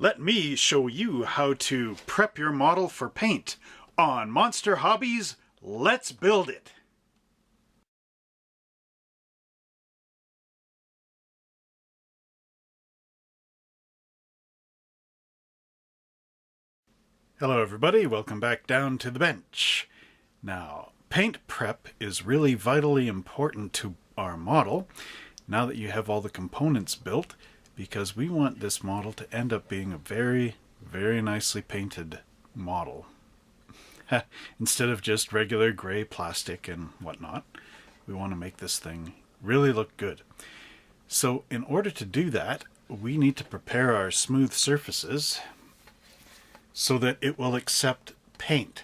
Let me show you how to prep your model for paint. On Monster Hobbies, let's build it! Hello everybody, welcome back down to the bench. Now, paint prep is really vitally important to our model now that you have all the components built, because we want this model to end up being a very, very nicely painted model. Instead of just regular gray plastic and whatnot, we want to make this thing really look good. So in order to do that, we need to prepare our smooth surfaces so that it will accept paint.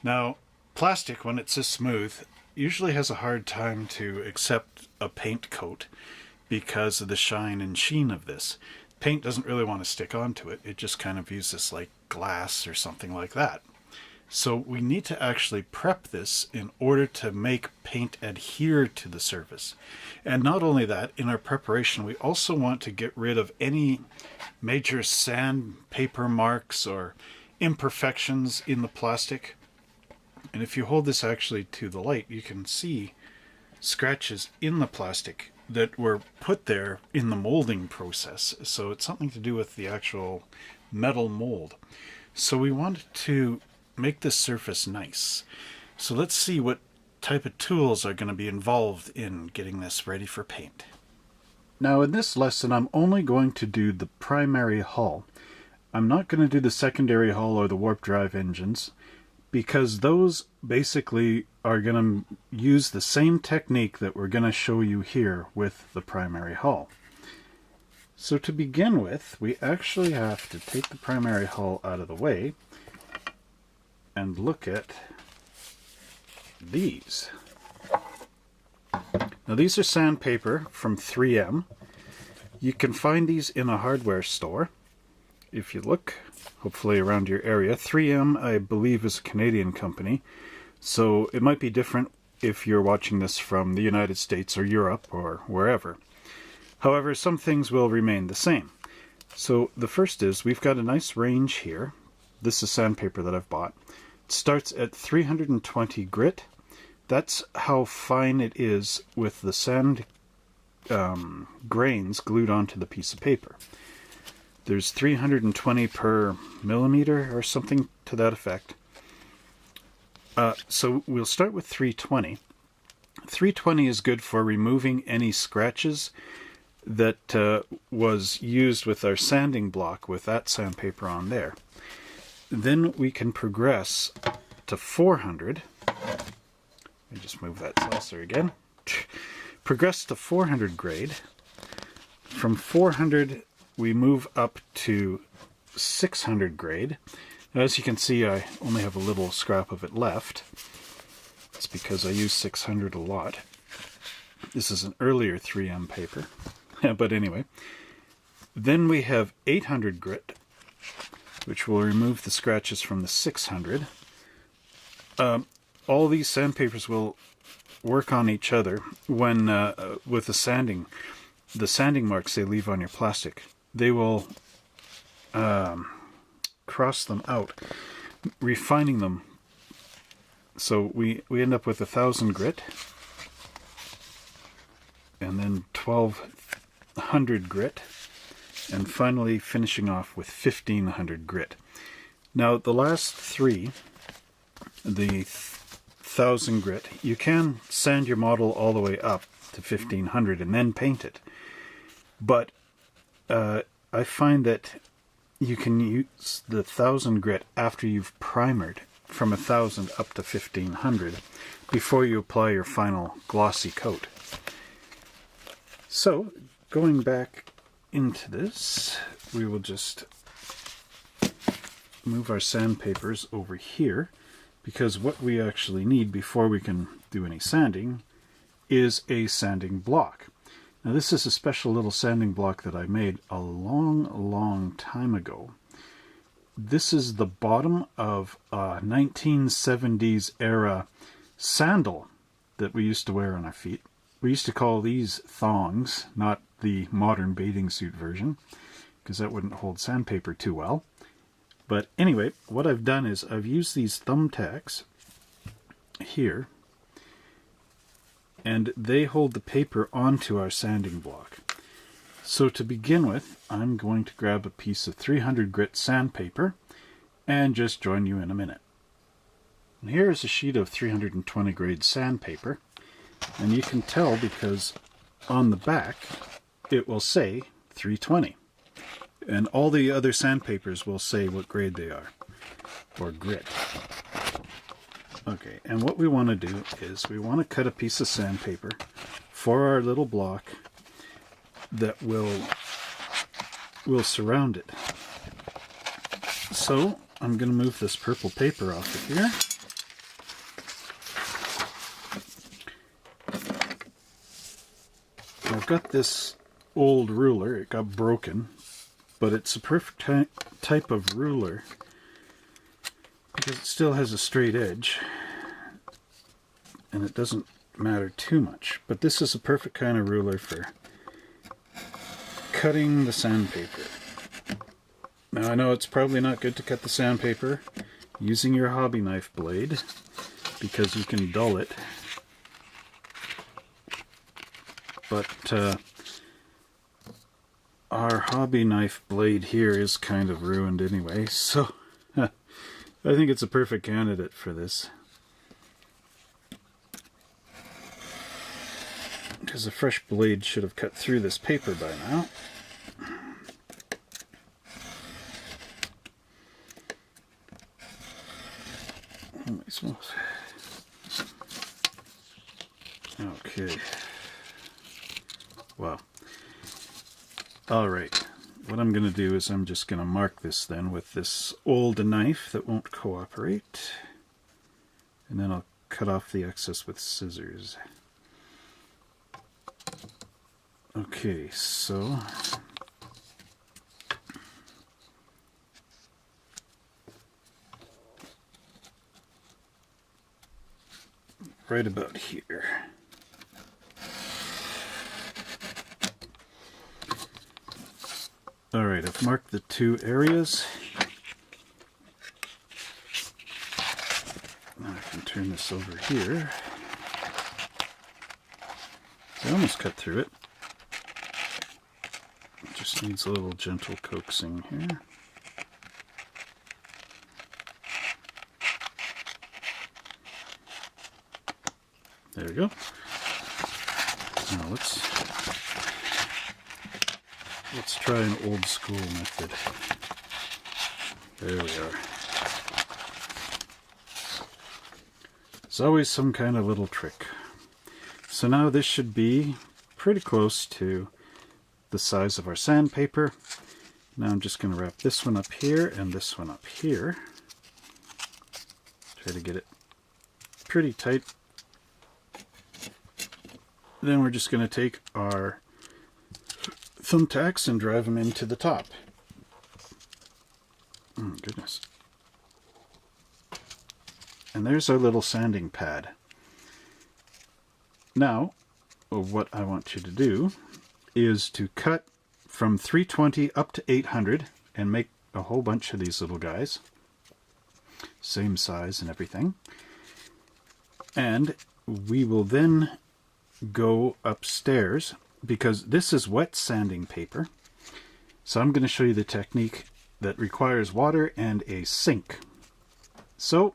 Now, plastic, when it's this smooth, usually has a hard time to accept a paint coat because of the shine and sheen of this. Paint doesn't really want to stick onto it. It just kind of views this like glass or something like that. So we need to actually prep this in order to make paint adhere to the surface. And not only that, in our preparation, we also want to get rid of any major sandpaper marks or imperfections in the plastic. And if you hold this actually to the light, you can see scratches in the plastic that were put there in the molding process. So it's something to do with the actual metal mold. So we wanted to make this surface nice. So let's see what type of tools are going to be involved in getting this ready for paint. Now in this lesson I'm only going to do the primary hull. I'm not going to do the secondary hull or the warp drive engines, because those basically are going to use the same technique that we're going to show you here with the primary hull. So to begin with, we actually have to take the primary hull out of the way and look at these. Now these are sandpaper from 3M. You can find these in a hardware store if you look, hopefully around your area. 3M, I believe, is a Canadian company, so it might be different if you're watching this from the United States or Europe or wherever. However, some things will remain the same. So the first is, we've got a nice range here. This is sandpaper that I've bought. It starts at 320 grit. That's how fine it is with the sand grains glued onto the piece of paper. There's 320 per millimeter or something to that effect. So we'll start with 320. 320 is good for removing any scratches that was used with our sanding block with that sandpaper on there. Then we can progress to 400. Let me just move that saucer again. Progress to 400 grade. From 400 we move up to 600 grade. Now, as you can see, I only have a little scrap of it left. It's because I use 600 a lot. This is an earlier 3M paper. But anyway. Then we have 800 grit, which will remove the scratches from the 600. All these sandpapers will work on each other when with the sanding marks they leave on your plastic. They will cross them out, refining them. So we end up with 1,000 grit, and then 1,200 grit, and finally finishing off with 1,500 grit. Now the last three, the 1,000 grit, you can sand your model all the way up to 1,500 and then paint it. But I find that you can use the 1,000 grit after you've primered from 1,000 up to 1,500 before you apply your final glossy coat. So, going back into this, we will just move our sandpapers over here, because what we actually need before we can do any sanding is a sanding block. Now this is a special little sanding block that I made a long time ago. This is the bottom of a 1970s era sandal that we used to wear on our feet. We used to call these thongs, not the modern bathing suit version. because that wouldn't hold sandpaper too well. But anyway, what I've done is I've used these thumbtacks here, and they hold the paper onto our sanding block. So to begin with, I'm going to grab a piece of 300 grit sandpaper and just join you in a minute. And here is a sheet of 320 grade sandpaper, and you can tell because on the back it will say 320. And all the other sandpapers will say what grade they are, or grit. Okay, and what we want to do is we want to cut a piece of sandpaper for our little block that will surround it. So I'm going to move this purple paper off of here. I've got this old ruler. It got broken, but it's a perfect type of ruler because it still has a straight edge and it doesn't matter too much. But this is a perfect kind of ruler for cutting the sandpaper. Now I know it's probably not good to cut the sandpaper using your hobby knife blade because you can dull it, but our hobby knife blade here is kind of ruined anyway, so I think it's a perfect candidate for this. Because a fresh blade should have cut through this paper by now. Okay. Wow. Alright. What I'm going to do is I'm just going to mark this then with this old knife that won't cooperate. And then I'll cut off the excess with scissors. Okay, so right about here. Alright, I've marked the two areas. Now I can turn this over here. I almost cut through it. It just needs a little gentle coaxing here. There we go. Now let's try an old school method. There we are. There's always some kind of little trick. So now this should be pretty close to the size of our sandpaper. Now I'm just going to wrap this one up here and this one up here. Try to get it pretty tight. Then we're just going to take our thumbtacks and drive them into the top. Oh, goodness. And there's our little sanding pad. Now, what I want you to do is to cut from 320 up to 800 and make a whole bunch of these little guys. Same size and everything. And we will then go upstairs because this is wet sanding paper. So I'm going to show you the technique that requires water and a sink. So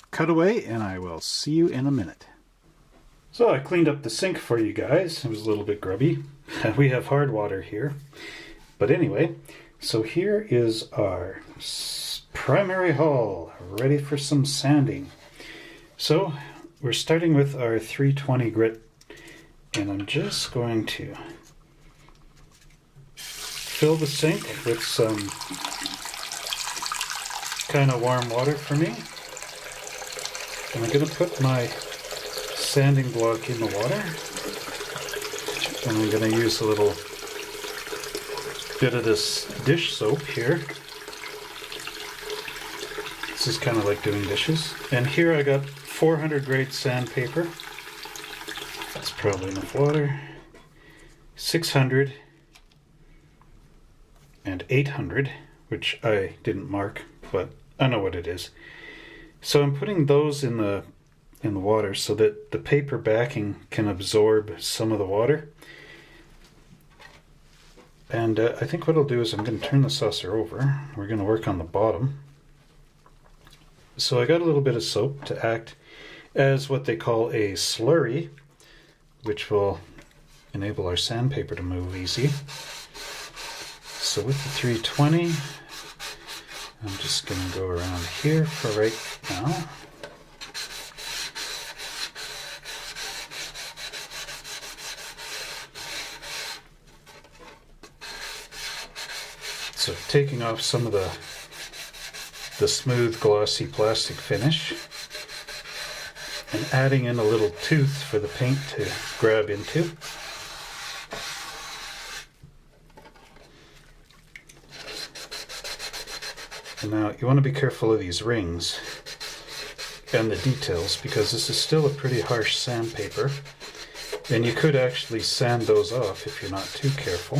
cut away and I will see you in a minute. So I cleaned up the sink for you guys. It was a little bit grubby. We have hard water here. But anyway, so here is our primary hull, ready for some sanding. So we're starting with our 320 grit, and I'm just going to fill the sink with some kind of warm water for me. And I'm going to put my sanding block in the water, and I'm going to use a little bit of this dish soap here. This is kind of like doing dishes. And here I got 400 grade sandpaper. That's probably enough water. 600. and 800, which I didn't mark, but I know what it is. So I'm putting those in the water so that the paper backing can absorb some of the water. And I think what I'll do is I'm going to turn the saucer over. We're going to work on the bottom. So I got a little bit of soap to act as what they call a slurry, which will enable our sandpaper to move easy. So with the 320, I'm just going to go around here for right now. So taking off some of the smooth glossy plastic finish and adding in a little tooth for the paint to grab into. And now you want to be careful of these rings and the details because this is still a pretty harsh sandpaper, and you could actually sand those off if you're not too careful.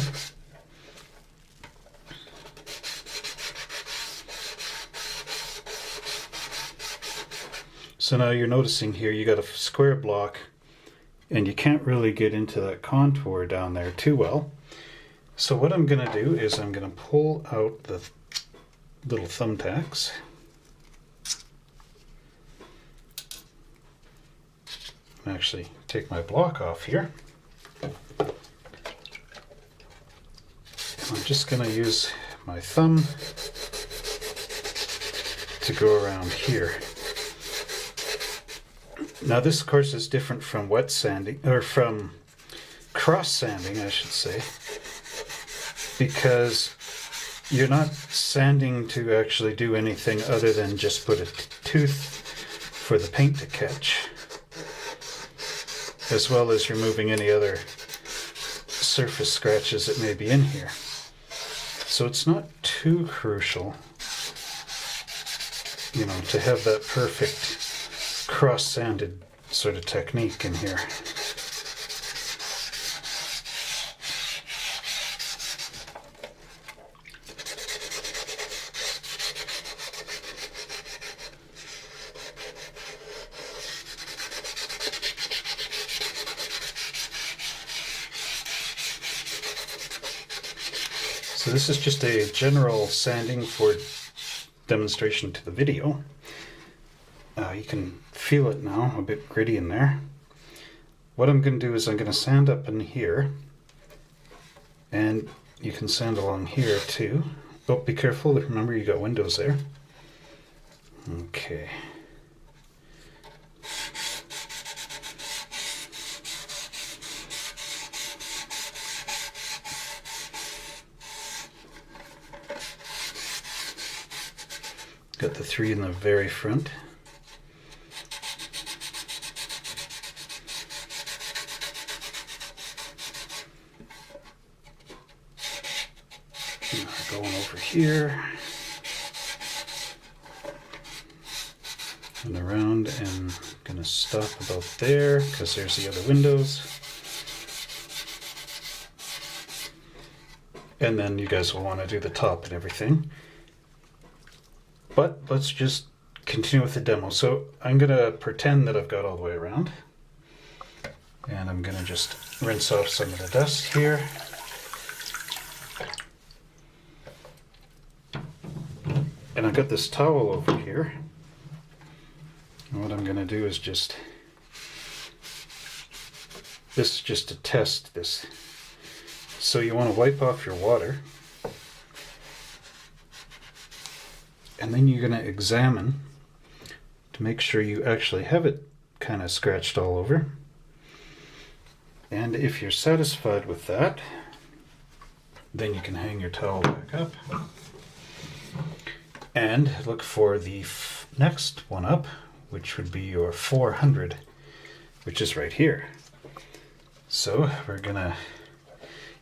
So now you're noticing here you got a square block and you can't really get into that contour down there too well. So what I'm going to do is I'm going to pull out the little thumbtacks. Actually take my block off here. I'm just going to use my thumb to go around here. Now this of course is different from wet sanding, or from cross sanding I should say, because you're not sanding to actually do anything other than just put a tooth for the paint to catch, as well as removing any other surface scratches that may be in here. So it's not too crucial, you know, to have that perfect cross-sanded sort of technique in here. So this is just a general sanding for demonstration to the video. You can feel it now, a bit gritty in there. What I'm going to do is I'm going to sand up in here, and you can sand along here too. But be careful, remember you got windows there. Okay. Got the 3 in the very front. Going over here and around, and I'm going to stop about there because there's the other windows. And then you guys will want to do the top and everything. But let's just continue with the demo. So I'm going to pretend that I've got all the way around. And I'm going to just rinse off some of the dust here. And I've got this towel over here. And what I'm going to do is just, this is just to test this. So you want to wipe off your water. And then you're going to examine to make sure you actually have it kind of scratched all over. And if you're satisfied with that, then you can hang your towel back up. And look for the next one up, which would be your 400, which is right here. So we're gonna,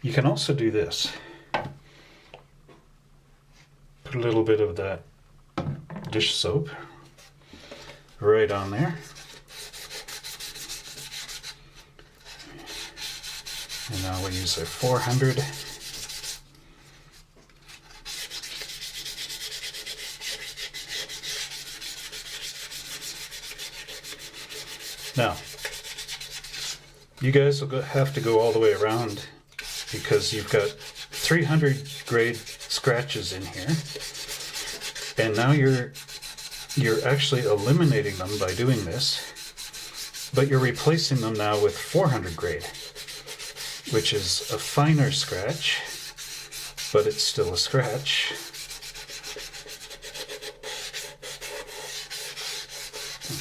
you can also do this. Put a little bit of that dish soap right on there. And now we'll use our 400. Now, you guys will have to go all the way around because you've got 300 grade scratches in here. And now you're actually eliminating them by doing this, but you're replacing them now with 400 grade, which is a finer scratch, but it's still a scratch.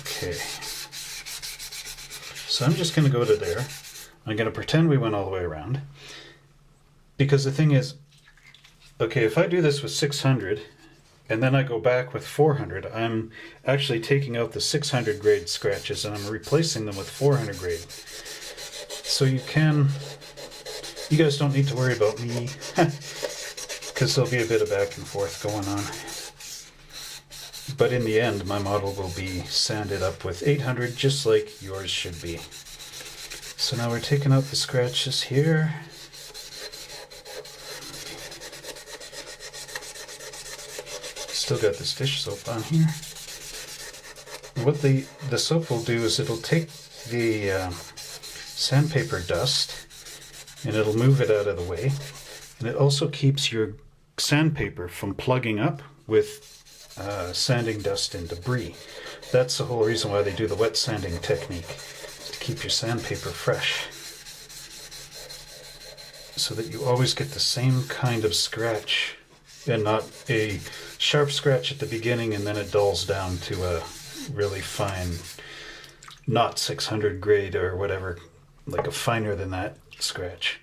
Okay. So I'm just going to go to there. I'm going to pretend we went all the way around. Because the thing is, okay, if I do this with 600, and then I go back with 400, I'm actually taking out the 600 grade scratches and I'm replacing them with 400 grade. So you guys don't need to worry about me, because there'll be a bit of back and forth going on. But in the end, my model will be sanded up with 800, just like yours should be. So now we're taking out the scratches here. Still got this dish soap on here. What the soap will do is it'll take the sandpaper dust and it'll move it out of the way. And it also keeps your sandpaper from plugging up with sanding dust and debris. That's the whole reason why they do the wet sanding technique, is to keep your sandpaper fresh, so that you always get the same kind of scratch and not a sharp scratch at the beginning and then it dulls down to a really fine, not 600 grade or whatever, like a finer than that scratch.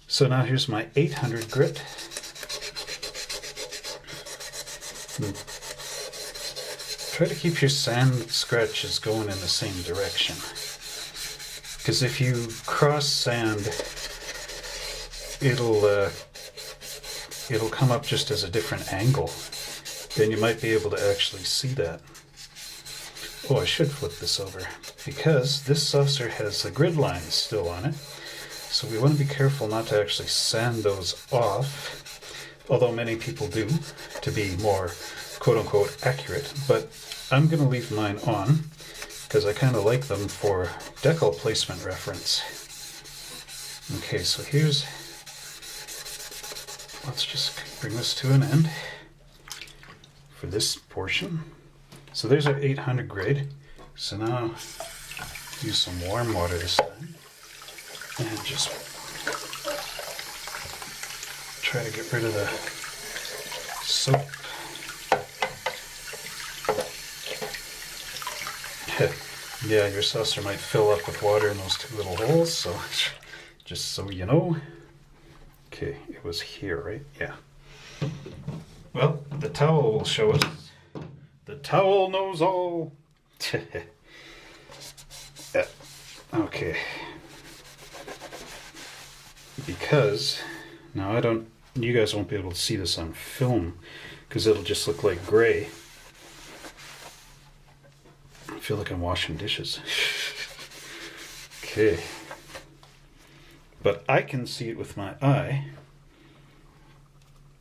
So now here's my 800 grit. Try to keep your sand scratches going in the same direction, because if you cross sand, it'll come up just as a different angle. Then you might be able to actually see that. Oh, I should flip this over, because this saucer has the grid lines still on it. So we want to be careful not to actually sand those off, although many people do, to be more quote-unquote accurate. But I'm going to leave mine on, because I kind of like them for decal placement reference. Okay, so let's just bring this to an end for this portion. So there's our 800 grade. So now use some warm water this time and just try to get rid of the soap. Yeah, your saucer might fill up with water in those two little holes, so just so you know. Okay, it was here, right? Yeah. Well, the towel will show us. The towel knows all. Yeah. Okay. Because now you guys won't be able to see this on film because it'll just look like gray. I feel like I'm washing dishes. Okay. But I can see it with my eye.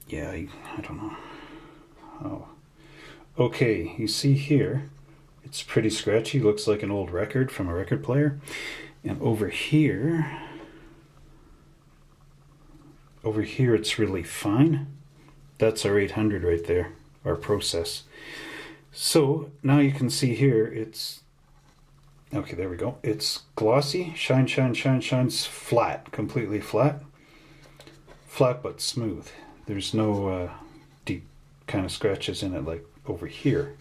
Yeah, I don't know. Oh. Okay, you see here, it's pretty scratchy. Looks like an old record from a record player. And over here it's really fine. That's our 800 right there, our process. So now you can see here, okay, there we go. It's glossy, shines flat, completely flat. Flat but smooth. There's no deep kind of scratches in it like over here.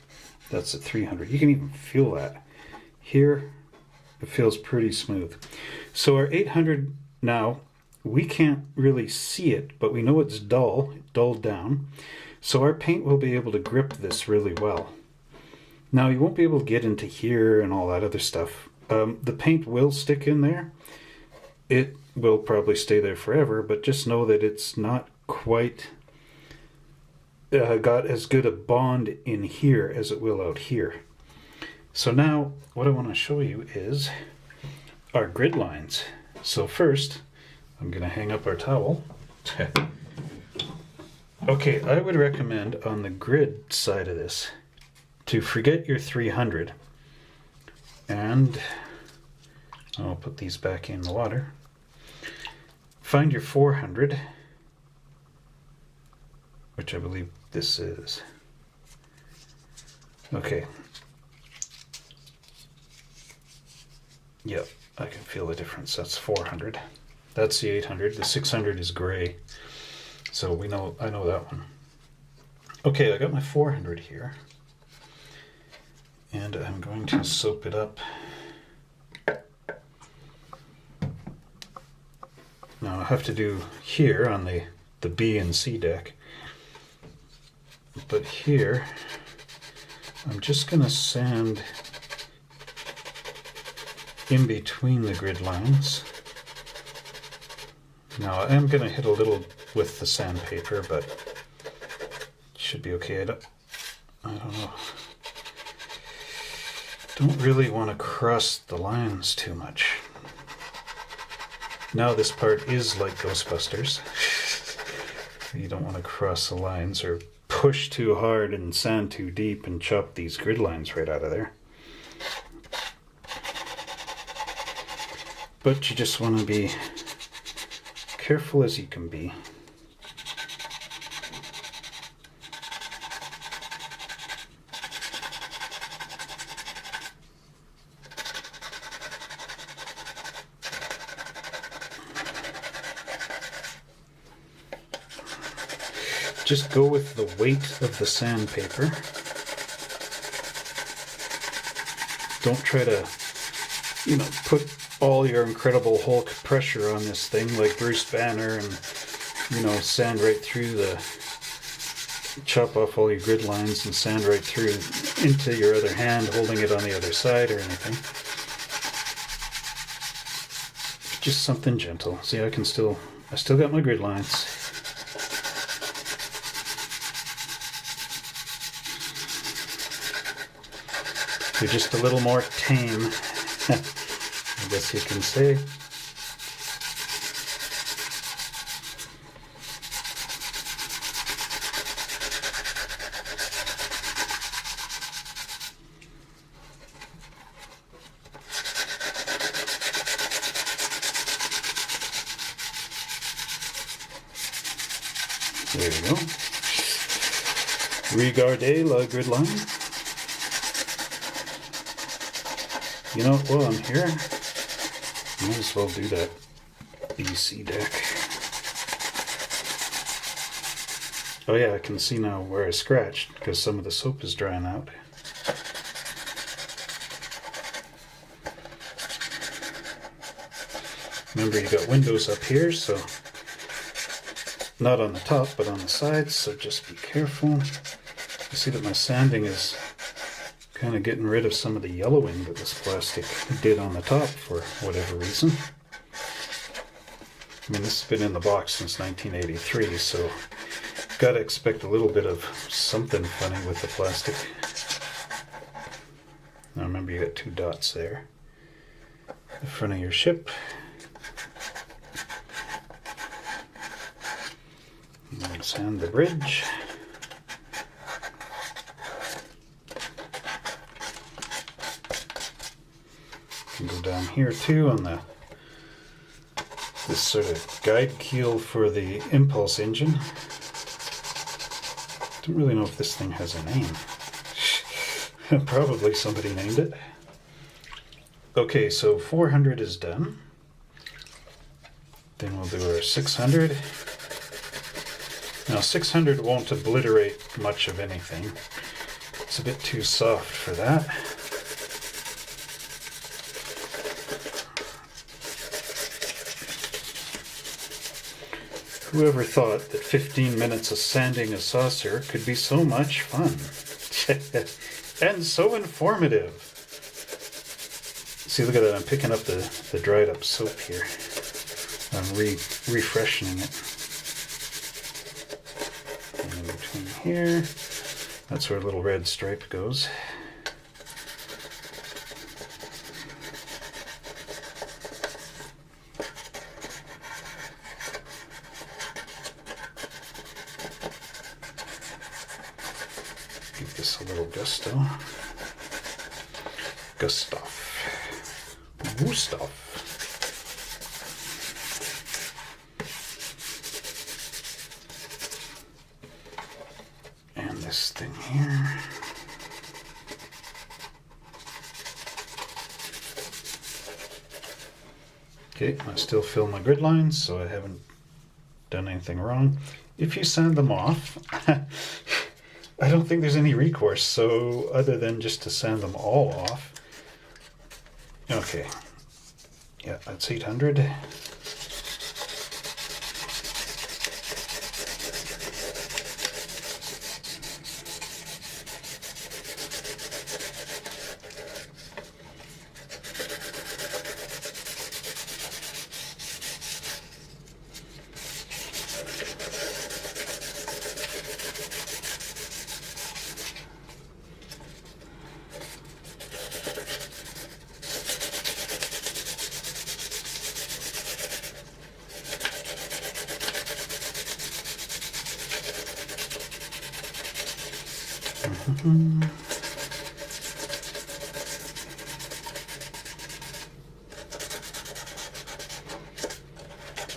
That's at 300. You can even feel that. Here, it feels pretty smooth. So our 800 now, we can't really see it, but we know it's dulled down. So our paint will be able to grip this really well. Now you won't be able to get into here and all that other stuff. The paint will stick in there. It will probably stay there forever, but just know that it's not quite got as good a bond in here as it will out here. So now what I want to show you is our grid lines. So first I'm going to hang up our towel. Okay, I would recommend on the grid side of this to forget your 300 and I'll put these back in the water. Find your 400, which I believe this is. Okay. Yep, I can feel the difference. That's 400. That's the 800. The 600 is gray. So I know that one. Okay, I got my 400 here. And I'm going to soap it up. Now I have to do here on the B and C deck. But here, I'm just going to sand in between the grid lines. Now I am going to hit a little with the sandpaper, but it should be okay. I don't know. Don't really want to cross the lines too much. Now this part is like Ghostbusters. You don't want to cross the lines or push too hard and sand too deep and chop these grid lines right out of there. But you just want to be careful as you can be. Just go with the weight of the sandpaper. Don't try to, put all your incredible Hulk pressure on this thing like Bruce Banner and, sand right through chop off all your grid lines and sand right through into your other hand, holding it on the other side or anything. Just something gentle. See, I still got my grid lines. They're just a little more tame, I guess you can say. There you go. Regardez la grid line. While I'm here, might as well do that BC deck. Oh yeah, I can see now where I scratched because some of the soap is drying out. Remember, you got windows up here, so not on the top, but on the sides, so just be careful. You see that my sanding is kind of getting rid of some of the yellowing that this plastic did on the top for whatever reason. I mean, this has been in the box since 1983, so gotta expect a little bit of something funny with the plastic. Now remember, you got 2 dots there. The front of your ship. And then sand the bridge. Can go down here too on this sort of guide keel for the impulse engine. Don't really know if this thing has a name. Probably somebody named it. Okay, so 400 is done. Then we'll do our 600. Now 600 won't obliterate much of anything. It's a bit too soft for that. Whoever thought that 15 minutes of sanding a saucer could be so much fun and so informative. See, look at that, I'm picking up the dried up soap here. I'm refreshening it. And in between here, that's where a little red stripe goes. Give this a little gusto. Gustav. Gustav. this thing here. Okay, I still fill my grid lines, so I haven't done anything wrong. If you sand them off, I don't think there's any recourse, so other than just to sand them all off. Okay, yeah, that's 800.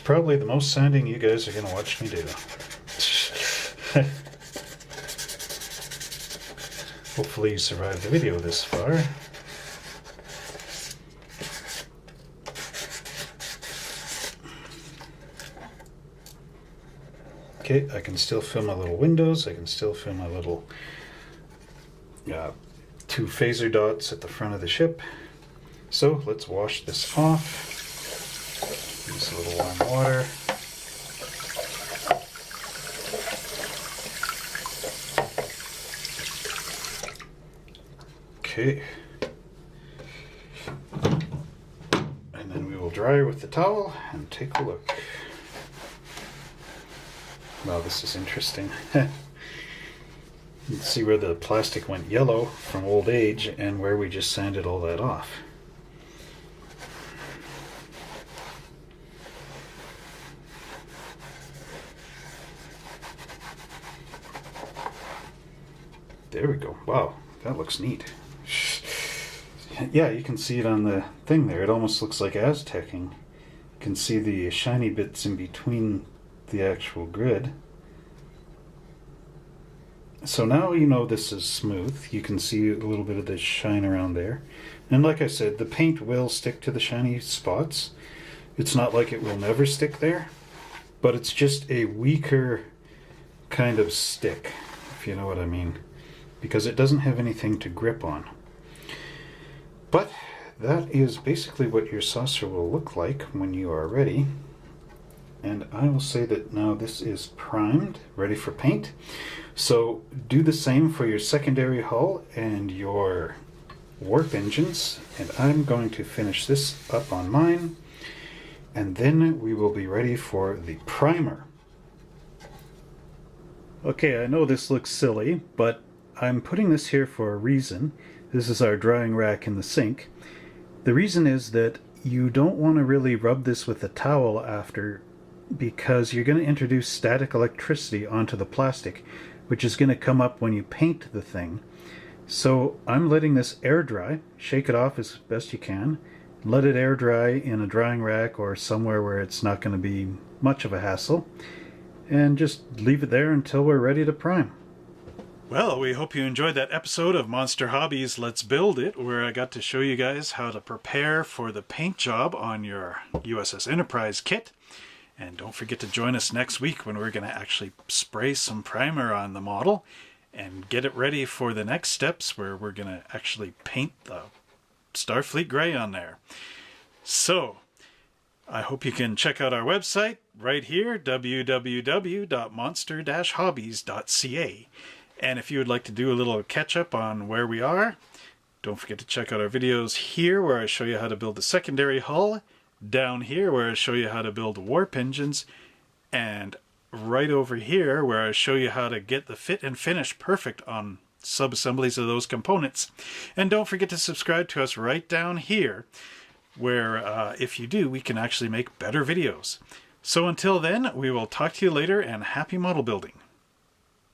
Probably the most sanding you guys are going to watch me do. Hopefully you survived the video this far. Okay, I can still fill my little windows. I can still fill my little 2 phaser dots at the front of the ship. So let's wash this off. Use a little warm water. Okay. And then we will dry with the towel and take a look. Wow, this is interesting. You can see where the plastic went yellow from old age and where we just sanded all that off. There we go. Wow, that looks neat. Yeah, you can see it on the thing there. It almost looks like Aztecing. You can see the shiny bits in between the actual grid. So now you know this is smooth. You can see a little bit of the shine around there. And like I said, the paint will stick to the shiny spots. It's not like it will never stick there, but it's just a weaker kind of stick, if you know what I mean, because it doesn't have anything to grip on. But that is basically what your saucer will look like when you are ready. And I will say that now this is primed, ready for paint. So do the same for your secondary hull and your warp engines. And I'm going to finish this up on mine. And then we will be ready for the primer. Okay, I know this looks silly, but I'm putting this here for a reason. This is our drying rack in the sink. The reason is that you don't want to really rub this with a towel after, because you're going to introduce static electricity onto the plastic, which is going to come up when you paint the thing. So I'm letting this air dry. Shake it off as best you can. Let it air dry in a drying rack or somewhere where it's not going to be much of a hassle. And just leave it there until we're ready to prime. Well, we hope you enjoyed that episode of Monster Hobbies Let's Build It, where I got to show you guys how to prepare for the paint job on your U.S.S. Enterprise kit. And don't forget to join us next week when we're going to actually spray some primer on the model and get it ready for the next steps where we're going to actually paint the Starfleet Gray on there. So, I hope you can check out our website right here, www.monster-hobbies.ca. And if you would like to do a little catch-up on where we are, don't forget to check out our videos here where I show you how to build the secondary hull, down here where I show you how to build warp engines, and right over here where I show you how to get the fit and finish perfect on sub-assemblies of those components. And don't forget to subscribe to us right down here where if you do, we can actually make better videos. So until then, we will talk to you later, and happy model building.